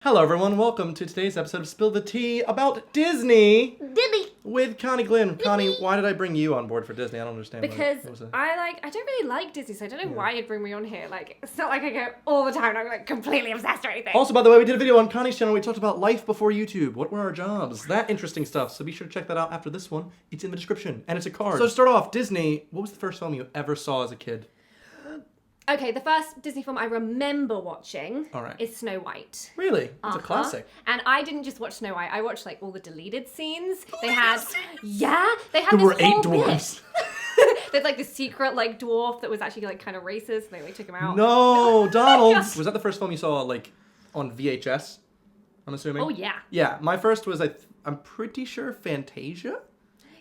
Hello everyone, welcome to today's episode of Spill the Tea about Disney with Connie Glynn. Connie, why did I bring you on board for Disney? I don't understand. Because I don't really like Disney, so I don't know why you'd bring me on here. Like, it's not like I go all the time and I'm like completely obsessed or anything. Also, by the way, we did a video on Connie's channel. We talked about life before YouTube. What were our jobs? That interesting stuff. So be sure to check that out after this one. It's in the description and it's a card. So to start off, Disney, what was the first film you ever saw as a kid? Okay, the first Disney film I remember watching is Snow White. Really? It's a classic. And I didn't just watch Snow White, I watched like all the deleted scenes. They had, they had There were this whole 8 dwarves. There's like the secret like dwarf that was actually like kind of racist. They like took him out. No, Donald! Was that the first film you saw like on VHS? I'm assuming? Oh yeah. Yeah, my first was, I'm pretty sure, Fantasia?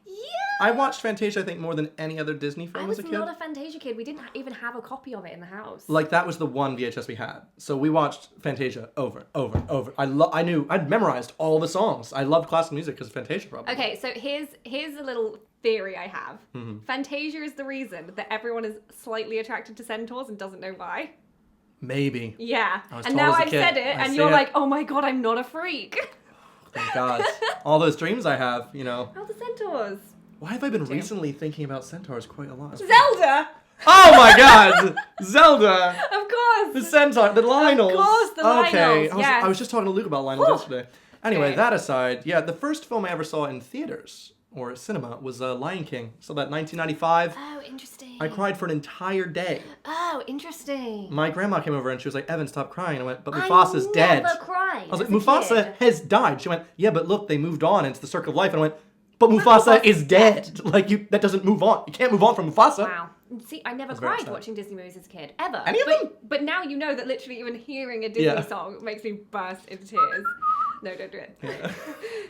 Yeah! I watched Fantasia, I think, more than any other Disney film as a kid. I was not a Fantasia kid. We didn't even have a copy of it in the house. Like, that was the one VHS we had. So we watched Fantasia over and over. I'd memorized all the songs. I loved classical music because of Fantasia, probably. Okay, so here's a little theory I have. Fantasia is the reason that everyone is slightly attracted to centaurs and doesn't know why. Maybe. Yeah. And now I've said it, and you're like, oh my god, I'm not a freak. Thank God. All those dreams I have, you know. Oh, the centaurs. Why have I been recently thinking about centaurs quite a lot? Zelda! Oh my God! Zelda! Of course! The centaur, the Lionels. Of course, the Lionels, Okay, yes. I was just talking to Luke about Lionels yesterday. Anyway, that aside, yeah, the first film I ever saw in theaters, or cinema, was Lion King. So that 1995. Oh, interesting. I cried for an entire day. Oh, interesting. My grandma came over and she was like, Evan, stop crying. I went, but Mufasa's dead. I never cried. I was like, Mufasa has died. She went, yeah, but look, they moved on. It's the circle of life. And I went, but Mufasa is dead. Like, that doesn't move on. You can't move on from Mufasa. Wow. See, I never cried watching Disney movies as a kid. Ever. Any of them? But now you know that literally even hearing a Disney song makes me burst into tears. No, don't do it. Yeah.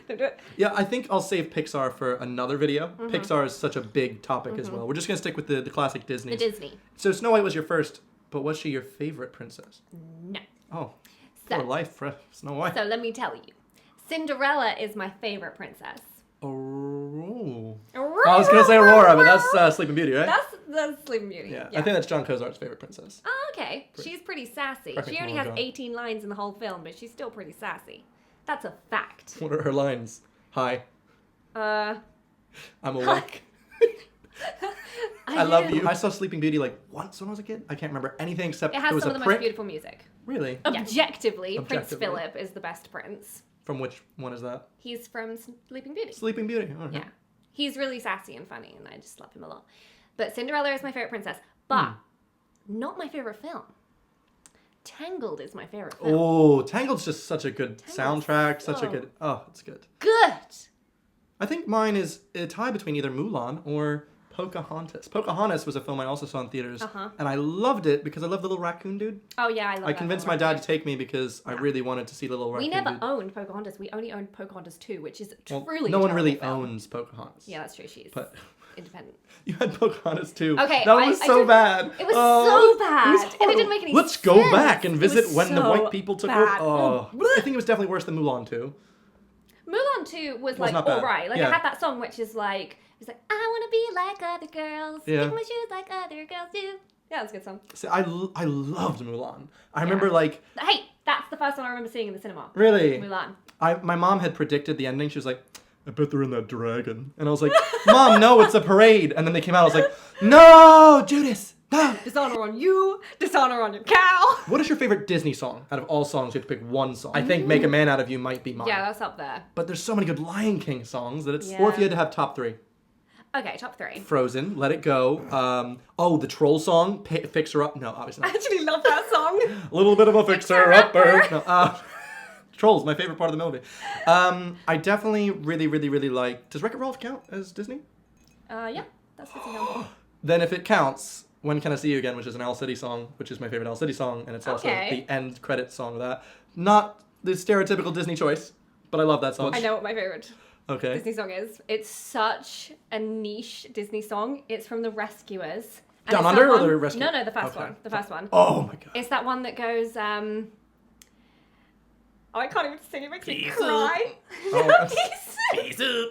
Don't do it. Yeah, I think I'll save Pixar for another video. Pixar is such a big topic as well. We're just going to stick with the classic Disney. The Disney. So Snow White was your first, but was she your favorite princess? No. Oh, poor life for Snow White. So let me tell you. Cinderella is my favorite princess. Oh. I was going to say Aurora, but that's Sleeping Beauty, right? That's Sleeping Beauty. Yeah. I think that's John Cozart's favorite princess. Oh, okay. She's pretty sassy. She only has 18 lines in the whole film, but she's still pretty sassy. That's a fact. What are her lines? Hi. I'm awake. I love you. I saw Sleeping Beauty like once when I was a kid. I can't remember anything except it has there was some of the most beautiful music. Really? Objectively, Prince Philip is the best prince. From which one is that? He's from Sleeping Beauty. Sleeping Beauty. Oh, yeah. He's really sassy and funny, and I just love him a lot. But Cinderella is my favorite princess, but not my favorite film. Tangled is my favorite film. Oh, Tangled's just such a good soundtrack. Such a good... Oh, it's good. Good! I think mine is a tie between either Mulan or Pocahontas. Pocahontas was a film I also saw in theaters, and I loved it because I love the little raccoon dude. Oh yeah, I love that. I convinced my dad to take me because I really wanted to see the little raccoon dude. We never owned Pocahontas. We only owned Pocahontas 2, which is truly no one really film. owns Pocahontas. Yeah, that's true. She's independent. You had Pocahontas 2. Okay, that was so bad. It was so bad. And it didn't make any sense. Let's go back and visit when the white people took over. Oh, I think it was definitely worse than Mulan 2. Mulan 2 was like alright. Like it had that song which is like, it's like, I want to be like other girls. Pick my shoes like other girls do. Yeah, that's a good song. See, I loved Mulan. I remember like... Hey, that's the first one I remember seeing in the cinema. Really? Mulan. My mom had predicted the ending. She was like, I bet they're in that dragon. And I was like, Mom, no, it's a parade. And then they came out. I was like, no, Judas, no. Dishonor on you. Dishonor on your cow. What is your favorite Disney song? Out of all songs, you have to pick one song. I think Make a Man Out of You might be mine. Yeah, that's up there. But there's so many good Lion King songs that it's... Or if you had to have top 3. Okay, top 3. Frozen, Let It Go. The Troll song, Fixer Up. No, obviously not. I actually love that song. A little bit of a fixer-upper. No, Trolls, my favorite part of the movie. I definitely really, really, really like... Does Wreck-It Ralph count as Disney? Yeah, that's Disney number. Then if it counts, When Can I See You Again, which is an Owl City song, which is my favorite Owl City song, and it's also the end credit song of that. Not the stereotypical Disney choice, but I love that song. I know what my favorite Disney song is. It's such a niche Disney song. It's from The Rescuers. Down Under or The Rescuers? No, the first one. The first one. Oh my god. It's that one that goes, Oh, I can't even sing. It makes me cry. Peace up.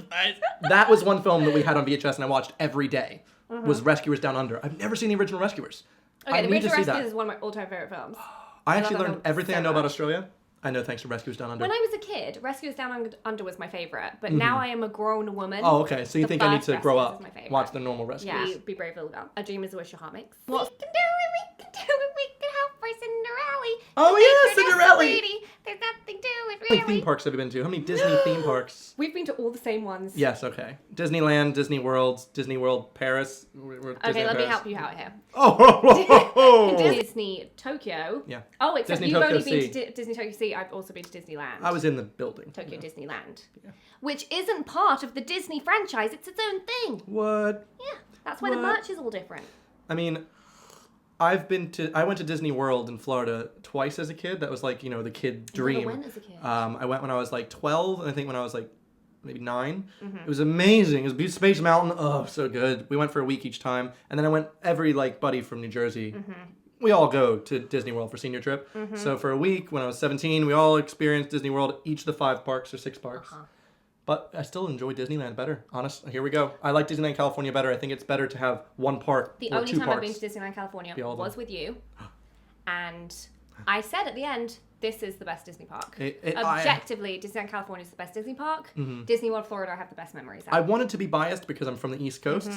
That was one film that we had on VHS and I watched every day. Was Rescuers Down Under. I've never seen the original Rescuers. Okay, the original Rescuers is one of my all-time favorite films. I actually learned everything I know about Australia I know, thanks to Rescuers Down Under. When I was a kid, Rescuers Down Under was my favourite, but now I am a grown woman. Oh, okay. So you think I need to grow up, Rescuers is my watch the normal Rescuers? Yeah, be brave little girl. A dream is a wish your heart makes. What? We can do it, we can do it, we can help for Cinderella. Oh yeah, Cinderella! There's nothing to it, How many theme parks have you been to? How many Disney theme parks? We've been to all the same ones. Yes, okay. Disneyland, Disney World, Paris. Okay, let me help you out here. Oh! Disney Tokyo. Yeah. Oh, except Disney you've Tokyo only been Sea. to Disney Tokyo Sea. I've also been to Disneyland. I was in the building. Tokyo Disneyland. Yeah. Which isn't part of the Disney franchise. It's its own thing. What? Yeah. That's why the merch is all different. I mean, I went to Disney World in Florida twice as a kid. That was like, the kid dream. You never went as a kid. I went when I was like 12, and I think when I was like maybe 9. It was amazing. It was Space Mountain. Oh, so good. We went for a week each time, and then I went every buddy from New Jersey. We all go to Disney World for senior trip. So for a week when I was 17, we all experienced Disney World, each of the 5 parks or 6 parks. But I still enjoy Disneyland better. Honest, here we go. I like Disneyland California better. I think it's better to have 1 park The or only 2 time parks. I've been to Disneyland California Be all of was them. with you. And I said at the end, this is the best Disney park. I Objectively, Disneyland California is the best Disney park. Disney World Florida, I have the best memories at. I wanted to be biased because I'm from the East Coast,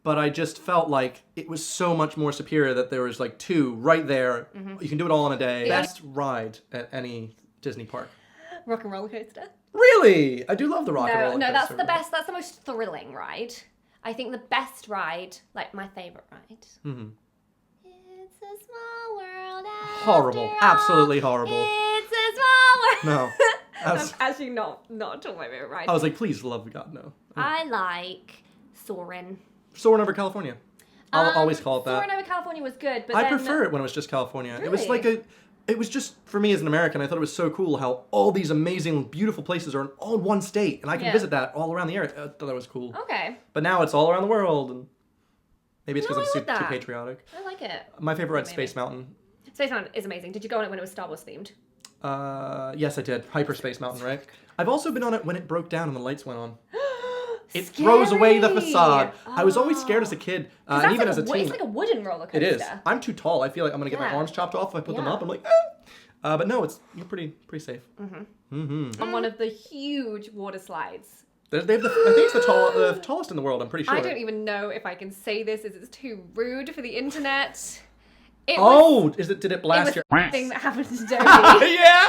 but I just felt like it was so much more superior that there was like 2 right there. You can do it all in a day. Yeah. Best ride at any Disney park. Rock and Roller Coaster. Really? I do love the rock and roller coaster. No, that's the best. That's the most thrilling ride. I think the best ride, like my favorite ride. It's a small world. Horrible. Absolutely horrible. It's a small world. No. I'm actually not at all my favorite ride. I was like, please, for the love of God, no. I like Soarin'. Soarin' over California. I'll always call it that. Soarin' over California was good, but I then... prefer it when it was just California. It was Really? like it was just, for me as an American, I thought it was so cool how all these amazing, beautiful places are all in one state, and I can visit that all around the area. I thought that was cool. Okay. But now it's all around the world, and maybe it's No, because I I'm like too that. patriotic. I like it. My favorite ride's Maybe. Space Mountain. Space Mountain is amazing. Did you go on it when it was Star Wars themed? Yes, I did. Hyperspace Mountain, right? I've also been on it when it broke down and the lights went on. It Scary. throws away the facade. I was always scared as a kid, and even as a teen. It's like a wooden roller coaster. It is. I'm too tall. I feel like I'm gonna get my Yeah. arms chopped off if I put them Yeah. up. I'm like, but no, you're pretty safe. On one of the huge water slides. They have I think it's the tallest in the world. I'm pretty sure. I don't even know if I can say this as it's too rude for the internet. Did it blast your the thing that happened to Dodie. Yeah.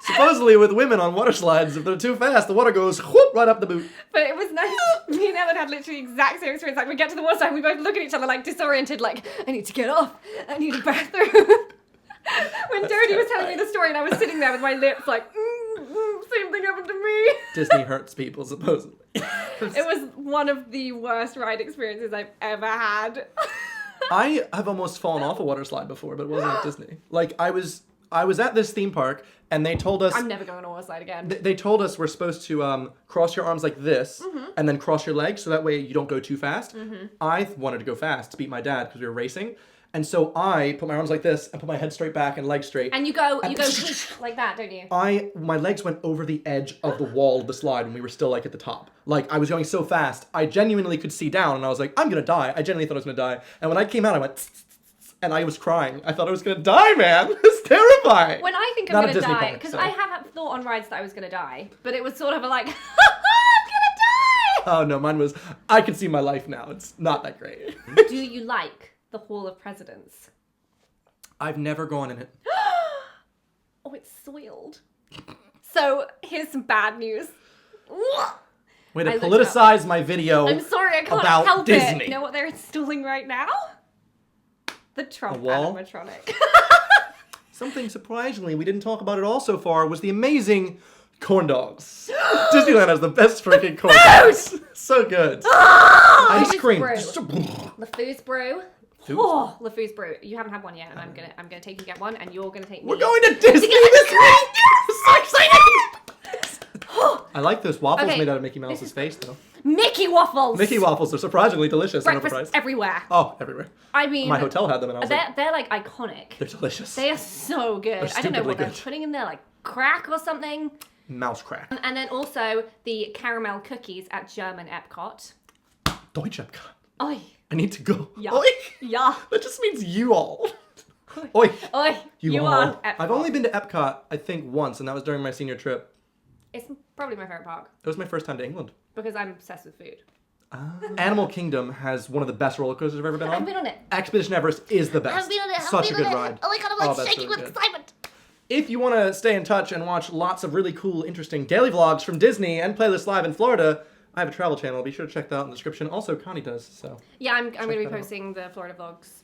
Supposedly with women on water slides, if they're too fast, the water goes whoop right up the boot. But it was nice. Me and Ellen had literally the exact same experience. Like we get to the water slide, we both look at each other like disoriented, like I need to get off. I need a bathroom. When Dodie was telling me the story and I was sitting there with my lips like, same thing happened to me. Disney hurts people, supposedly. It was one of the worst ride experiences I've ever had. I have almost fallen off a water slide before, but it wasn't at Disney. Like I was at this theme park and they told us I'm never going on a water slide again. They told us we're supposed to cross your arms like this and then cross your legs so that way you don't go too fast. I wanted to go fast to beat my dad because we were racing. And so I put my arms like this and put my head straight back and legs straight. And you go like that, don't you? My legs went over the edge of the wall of the slide when we were still like at the top. Like I was going so fast, I genuinely could see down and I was like, I'm gonna die. I genuinely thought I was gonna die. And when I came out, I went and I was crying. I thought I was gonna die, man. It's terrifying. When I think I'm Not a gonna Disney die, park, because so. I have thought on rides that I was gonna die, but it was sort of like, I'm gonna die. Oh no, mine was, I can see my life now. It's not that great. Do you like the Hall of Presidents? I've never gone in it. Oh, it's soiled. So here's some bad news. Way to I looked politicize my video. I'm sorry, I can't about help Disney. it. You know what they're installing right now? The Trump A wall? animatronic. Something surprisingly we didn't talk about at all so far was the amazing corn dogs. Disneyland has the best freaking corn dogs. So good. Ice cream. Brew. LeFou's Brew. Foo's? Oh, LeFou's Brew. You haven't had one yet, and I'm gonna take you to get one, and you're gonna take me. We're going to Disney this week! So excited! I like those waffles Okay, made out of Mickey Mouse's face, though. Mickey waffles. Mickey waffles are surprisingly delicious and Breakfast overpriced. everywhere. Oh, everywhere. I mean, My hotel had them, and I was like, they're like iconic. they're delicious. They are so good. I don't know stupidly what they're good. putting in there, like crack or something. Mouse crack. And then also the caramel cookies at German Epcot. Deutsche Epcot. Oi. I need to go. Yeah. Oink. Yeah. That just means you all. Oi! Oi, you are. I've only been to Epcot, I think, once, and that was during my senior trip. It's probably my favorite park It was my first time to England. because I'm obsessed with food. Animal Kingdom has one of the best roller coasters I've ever been on. I've been on it. Expedition Everest is the best. I've been on it. Such a good ride. Oh my god, I'm like that's shaking so with good. excitement. If you want to stay in touch and watch lots of really cool, interesting daily vlogs from Disney and Playlist Live in Florida, I have a travel channel. Be sure to check that out in the description. Also, Connie does, so Yeah, I'm going to be that out. posting the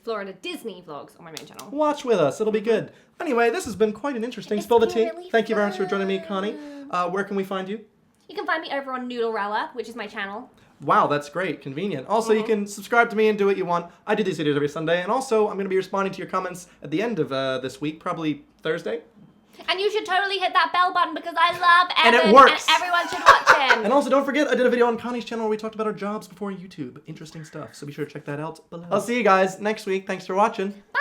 Florida Disney vlogs on my main channel. watch with us. It'll be good. Anyway, this has been quite an interesting It's Spill the been Tea. really Thank you very much for joining me, Connie. Where can we find you? You can find me over on Noodlerella, which is my channel. Wow, that's great. Convenient. Also, you can subscribe to me and do what you want. I do these videos every Sunday. And also, I'm going to be responding to your comments at the end of this week, probably Thursday. And you should totally hit that bell button because I love And Evan it works. and everyone should watch him. And also, don't forget, I did a video on Connie's channel where we talked about our jobs before YouTube. Interesting stuff. So be sure to check that out below. I'll see you guys next week. Thanks for watching. Bye.